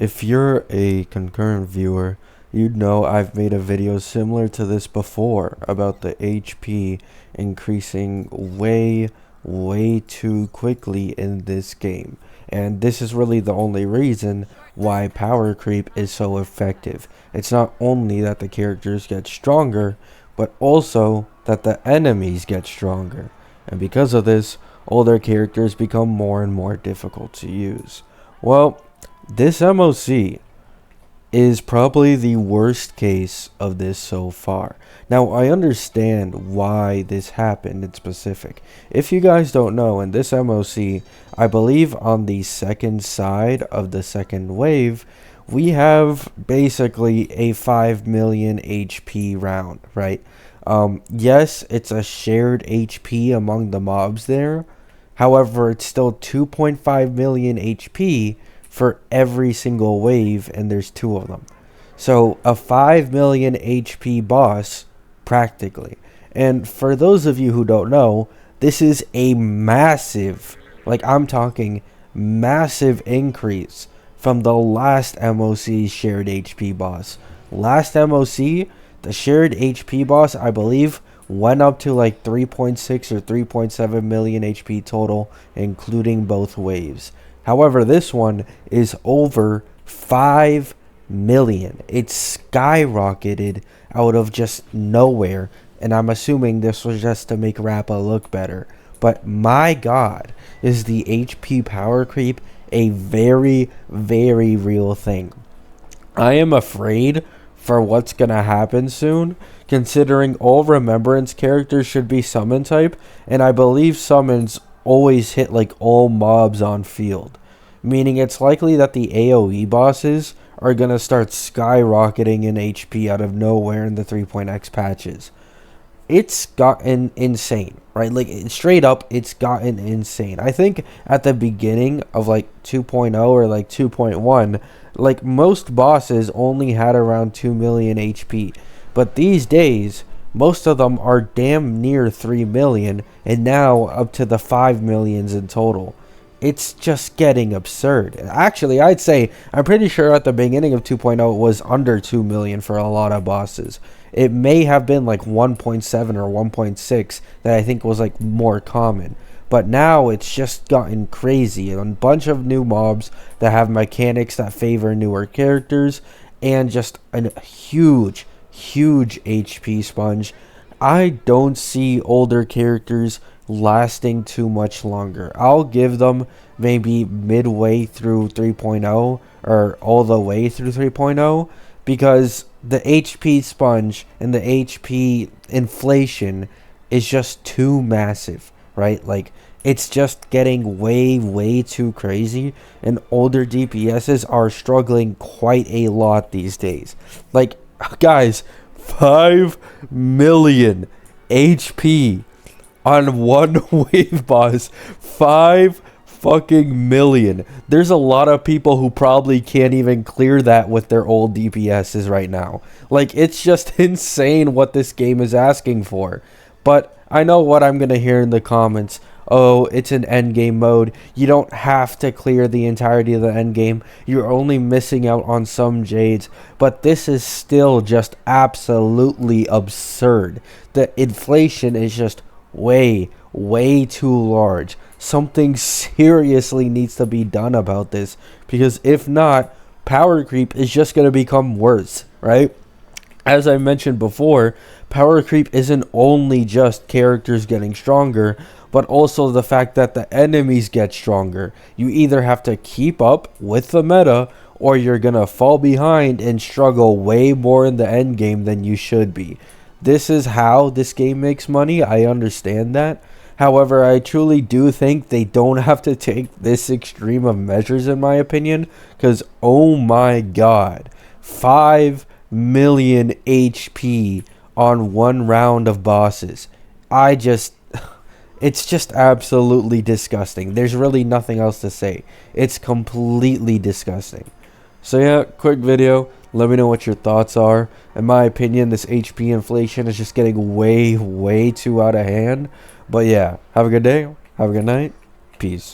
If you're a concurrent viewer, you'd know I've made a video similar to this before about the HP increasing way too quickly in this game. And this is really the only reason why power creep is so effective. It's not only that the characters get stronger, but also that the enemies get stronger. And because of this, older characters become more and more difficult to use. Well, this MOC is probably the worst case of this so far. Now, I understand why this happened in specific. If you guys don't know, in this MOC, I believe on the second side of the second wave, we have basically a 5 million HP round, right? Yes, it's a shared HP among the mobs there. However, it's still 2.5 million HP for every single wave, and there's two of them. So a 5 million HP boss, practically. And for those of you who don't know, this is a massive, like I'm talking massive increase from the last MOC's shared HP boss. Last MOC, the shared HP boss, I believe, went up to like 3.6 or 3.7 million HP total, including both waves. However, this one is over 5 million. It's skyrocketed out of just nowhere, and I'm assuming this was just to make Rappa look better. But my god, is the HP power creep a very real thing. I am afraid for what's gonna happen soon, considering all Remembrance characters should be summon type, and I believe summons always hit like all mobs on field, meaning it's likely that the AoE bosses are gonna start skyrocketing in HP out of nowhere in the 3.x patches. It's gotten insane, right? Like straight up, it's gotten insane. I think at the beginning of like 2.0 or like 2.1, like most bosses only had around 2 million HP, but these days most of them are damn near 3 million, and now up to the 5 millions in total. It's just getting absurd. Actually, I'd say, I'm pretty sure at the beginning of 2.0 it was under 2 million for a lot of bosses. It may have been like 1.7 or 1.6 that I think was like more common. But now it's just gotten crazy. A bunch of new mobs that have mechanics that favor newer characters, and just a huge HP sponge. I don't see older characters lasting too much longer. I'll give them maybe midway through 3.0 or all the way through 3.0, because the HP sponge and the HP inflation is just too massive, right? Like it's just getting way too crazy, and older DPSs are struggling quite a lot these days. Like, guys, 5 million HP on one wave boss. 5 fucking million. There's a lot of people who probably can't even clear that with their old DPSs right now. Like, it's just insane what this game is asking for. But I know what I'm gonna hear in the comments. Oh, it's an endgame mode. You don't have to clear the entirety of the endgame. You're only missing out on some Jades. But this is still just absolutely absurd. The inflation is just way too large. Something seriously needs to be done about this, because if not, power creep is just going to become worse, right? As I mentioned before, power creep isn't only just characters getting stronger, but also the fact that the enemies get stronger. You either have to keep up with the meta, or you're gonna fall behind and struggle way more in the end game than you should be. This is how this game makes money. I understand that. However, I truly do think they don't have to take this extreme of measures, in my opinion, because oh my god, 5 million HP on one round of bosses. It's just absolutely disgusting. There's really nothing else to say. It's completely disgusting. So yeah, quick video. Let me know what your thoughts are. In my opinion, this HP inflation is just getting way too out of hand. But yeah, have a good day. Have a good night. Peace.